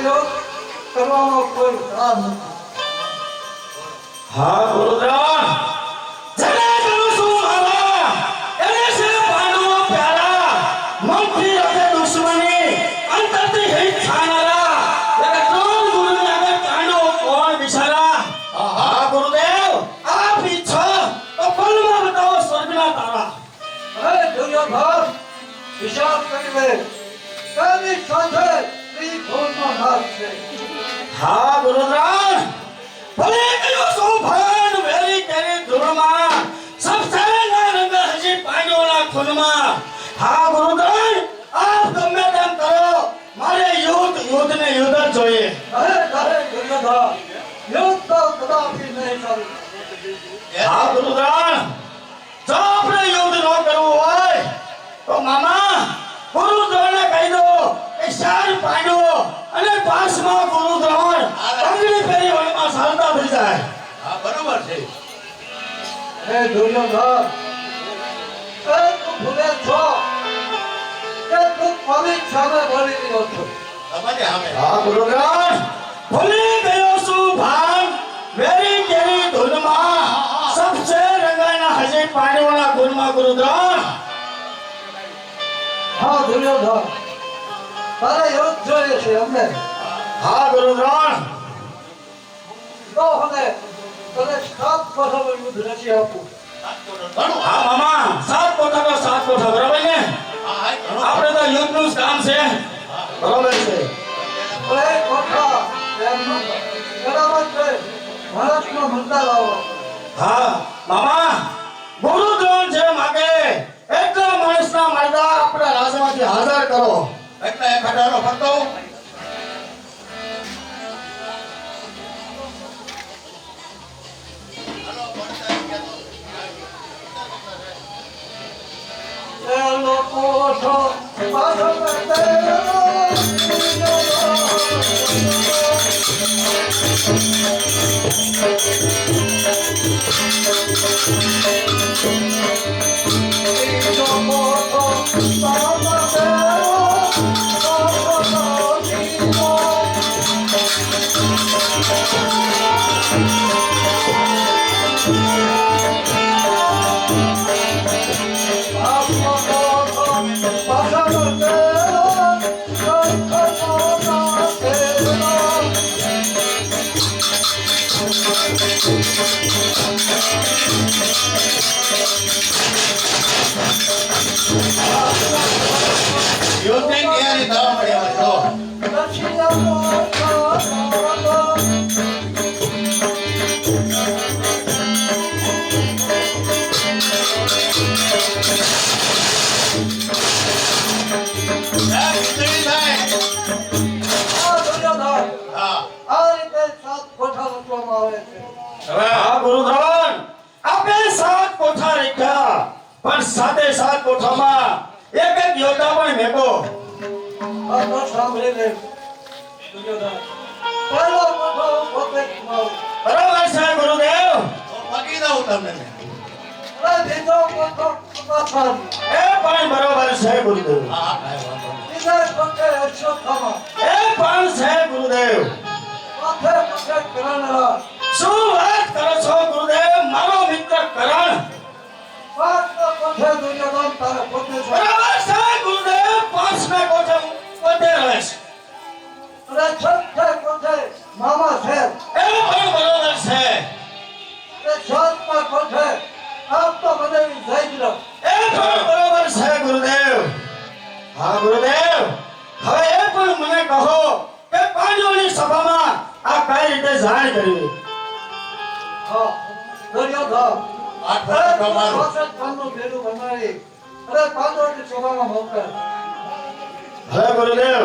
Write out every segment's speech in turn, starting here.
પ્રયોગ કરવાનો કોઈ કામ નથી. હા ગુરુદ્રાણ જને કરું છું મારા એને છે પાંડવો પ્યારા મનથી રખે દુશ્મની અંતરથી હિત ખાનારા એટલે ત્રણ ગુરુને આગળ કાંડો કોણ બિચારા. હા ગુરુદેવ આપ ઈચ્છો તો પલમાં બતાવો સ્વર્ગના તારા. હે દુર્યોધન વિચાર કરી લે તેની સાથે ત્રિભુવનનો નાશ છે. હા ગુરુદ્રાણ ભલે કયો સૌભાન વેરી તેરી ધૂળમાં સબસે ના રંગ હજી પાંડવોના ખૂનમાં. હા ગુરુદ્રાણ આપ ગમે તેમ કરો મારે યુદ્ધ ને યુદ્ધ જ જોઈએ. હે દુર્યોધન યુદ્ધ તો કદાપી નહીં ચાલે. હા ગુરુદ્રાણ જો આપણે યુદ્ધ ન કરવું હોય તો મામા ગુરુદ્રાણને કહી દો કે ચાર પાંડવો અને પાંચમા ગુરુદ્રાણ અંગડી ફેરી વનમાં ચાલતા થઈ જાય. હા બરોબર છે. હે દુર્યોધન એ તું ભૂલે છો કે તું પરીક્ષાને ભરી રહ્યો છો. તમારે સામે હા ગુરુદ્રાણ ભૂલી ગયો છું ભાન વેરી કેરી ધૂનમાં સબસે રંગાના હજી પાંડવોના ગુણમાં ગુરુદ્રાણ. હા દુર્યોધન તારે યુદ્ધ જોઈએ છે અમને. હા ગુરુદ્રાણ તો હવે તને 7 વર્ષનું યુદ્ધ નથી આપું. ઘણું. હા મામા સાત કોઠા બરાબર ને હા હા ઘણું. આપણે તો યુદ્ધનું જ કામ છે બરાબર છે. અરે કોઠા એમનું બરાબર છે ભારતનો મુદ્દા લાવો. હા મામા ગુરુદ્રાણ જે માગે એટલા માણસના મરદા આપણા રાજમાંથી હાજર કરો. એટલે એક હજારો ફરતો એ લોકો છો પાછો કરતે યુદ્ધની તૈયારી થવા મળે હવે તો. આ વીજળી થાય. હા આ રીતે 7 કોઠા રચવામાં આવે છે. હવે હા ગુરુદ્રાણ આપણે સાત કોઠા રાખ્યા પણ સાતે સાત કોઠામાં એક એક યોદ્ધા પણ મેકો. આ તો સાંભળી લે દુર્યોધન. પહેલો કોઠો હું પોતે જ મારું. બરાબર છે ગુરુદેવ. તો પગી દઉં તમને. અરે બીજો કોઠો પાછળ. એ પણ બરાબર છે ગુરુદેવ. હા હા કાંઈ વાંધો નહીં. બીજા કોઠે અશ્વત્થામા. એ પણ છે ગુરુદેવ. માથે કોઠે કરણરાજ. શું વાત કરો છો ગુરુદેવ મારો મિત્ર કરણ. પાંચમા કોઠે દુર્યોધન તારે પોતે છે. બરાબર છે ગુરુદેવ પાંચમા કોઠે પોતે રહે છે. અને છઠ્ઠે કોઠે મામા છે. એ પણ બરાબર છે. અને સાતમા કોઠે આપ તો બધાની જયદ્ર. એ પણ બરાબર છે ગુરુદેવ. હા ગુરુદેવ હવે એ પણ મને કહો કે પાંડવોની સભામાં આ કઈ રીતે જાણ કરવી. હા દુર્યોધન. આ કોઠો મારો. પાનનું ભેડું બનાવી અરે પાંડવોની સભામાં મોકલ. હવે ગુરુદેવ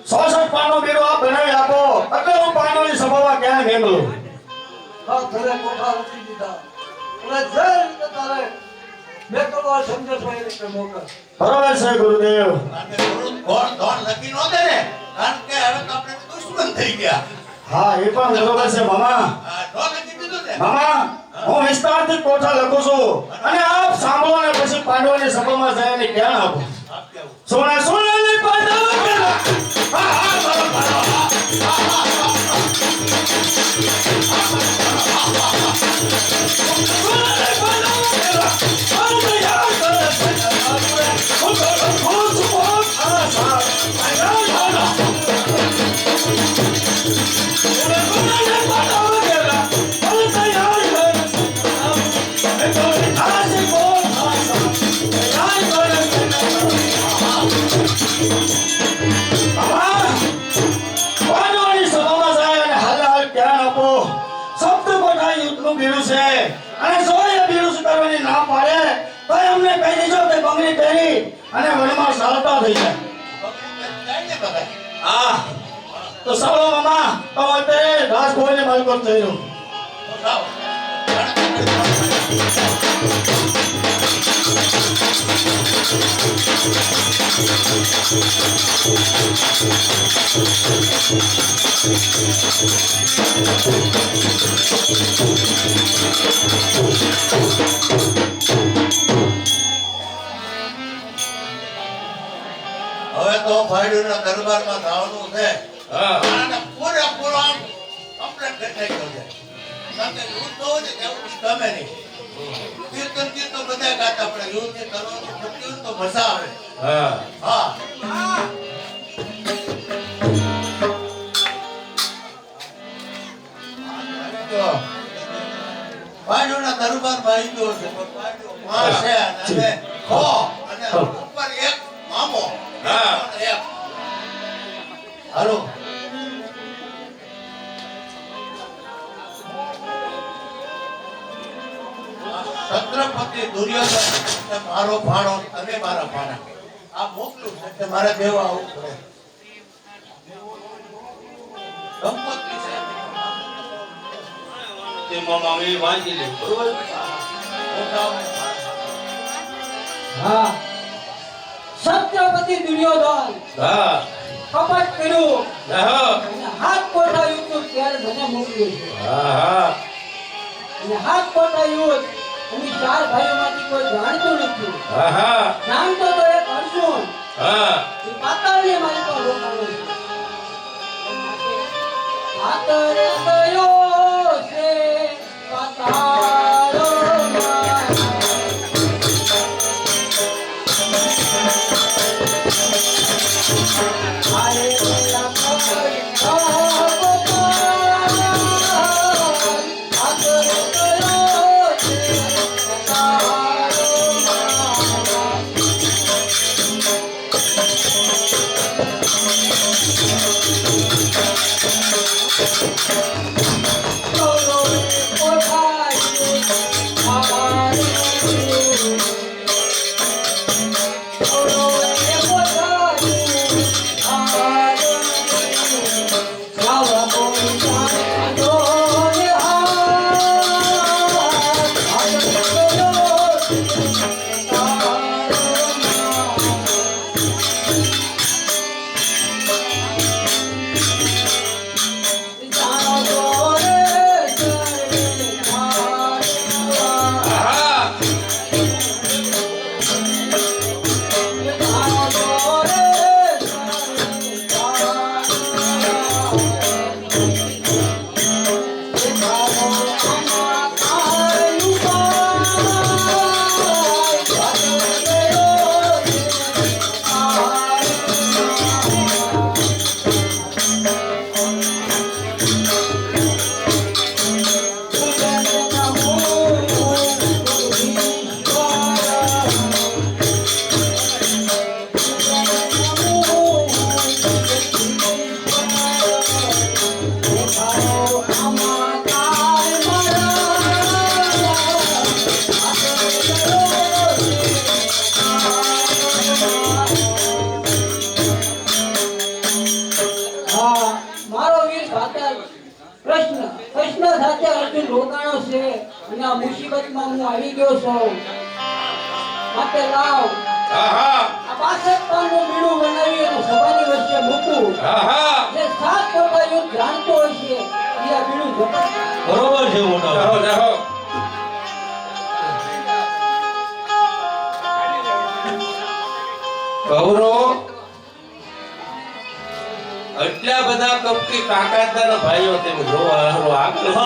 66 પાનનો બેડો આપ બનાવી આપો એટલે હું પાંડવોની સભામાં ક્યાં મેળવું. હા ઘરે કોઠા રચી દીધા. અને જે રીતે તારે મેકલવા સમજે છો એ રીતે મોકલ. બરાબર છે ગુરુદેવ. કારણ કે ગુરુ કોણ ધોન લખી નો દે ને. કારણ કે હવે તો આપણે દુશ્મન થઈ ગયા. હા એ પણ બરાબર છે મામા. હા ધોન લખી દીધું ને. મામા હું વિસ્તારથી કોઠા લખું છું અને આપ સાંભળો ને પછી પાંડવોની સભામાં જઈને જ્ઞાન આપો. આપ કેવું. સોના સોનાની પાંડવ. હા હા બરાબર. બીડું છે અને જો એ બીડું સુધારવાની ના પાડે તો અમને કહી દેજો કે બંગડી પહેરી અને વનમાં સાલતા થઈ જાય. જાય ને બગા. હા તો સાલો મામા તો અત્યારે ઘાસ ખોઈને માલકો થઈ રહ્યો. તો જાઓ. હવે તો ભાઈઓના દરબારમાં જવાનું છે. હા અને પૂરેપૂરો આમ કમ્પ્લેટ દેખાઈ ગયો છે. કારણ કે યુદ્ધ હોય ને તેવું ગમે નહીં. કીર્તન બધા ગાતા આપણે યુદ્ધ કરવાનું થતું હોય તો મજા આવે. હા હા. તો ભાઈઓના દરબારમાં આવી ગયો છે. પણ ભાઈઓ માં છે અને ખો અને ઉપર એક મામો. હા. એક. હાલો. છત્રપતિ દુર્યોધન એટલે મારો ભાણો અને મારા ભાણા આ મોકલું છે એટલે મારે દેવા આવવું પડે. સંપત્તિ છે તે મામા અમે વાંચી લે બરોબર. મોટા હા છત્રપતિ દુર્યોધન હા કપટ કર્યું હા અને હાથ કોઠા યુદ્ધ ત્યારે મને મોકલ્યું છે. હા અને હાથ કોઠા યુદ્ધ અમે 4 ભાઈઓમાંથી કોઈ જાણતું નથી. હા જાણતો તો એક અર્જુન હા એ પાતાળને મારી પર રોકાણો છે. પાતાળ ગયો છે પાતાળમાં. આરે પેલા કોઈ અને આ મુસીબતમાં હું આવી ગયો છું. માટે લાવ હા આ 62 પાનનું બીડું બનાવી અને સભાની વચ્ચે મૂકું. હા જે 7 કોટા યુદ્ધ જાણતો હોય છે એ આ બીડું ઝપટ. બરોબર છે મોટા જાઓ જાઓ. કૌરવ એટલા બધા કપટી કાકાદાના ભાઈઓ તેમ જોવા હારો આગળ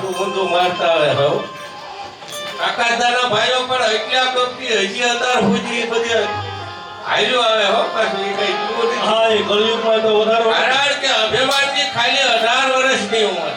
ઊંધું મારતા આવે હો. કાકાદાના ભાઈઓ પણ એટલા કપટી હજી અત્યાર સુધી બધી હાલ્યો આવે હો. પાછું એ કઈ જુઓ નહીં. હા એ કળિયુગમાં તો વધારે કારણ કે અભિમાનજી ખાલી 18 વર્ષની ઉંમર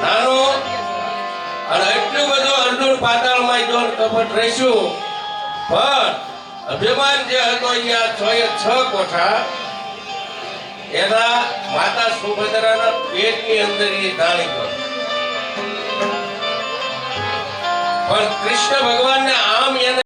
નાનો અને એટલું બધું અર્જુન પાતાળમાં જોર કપટ રહેશું પણ અભિમાન જે હતો અહીંયા 6 કોઠા એના માતા સુભદ્રાના પેટની અંદર એ ધાણી કર પણ કૃષ્ણ ભગવાનને આમ એને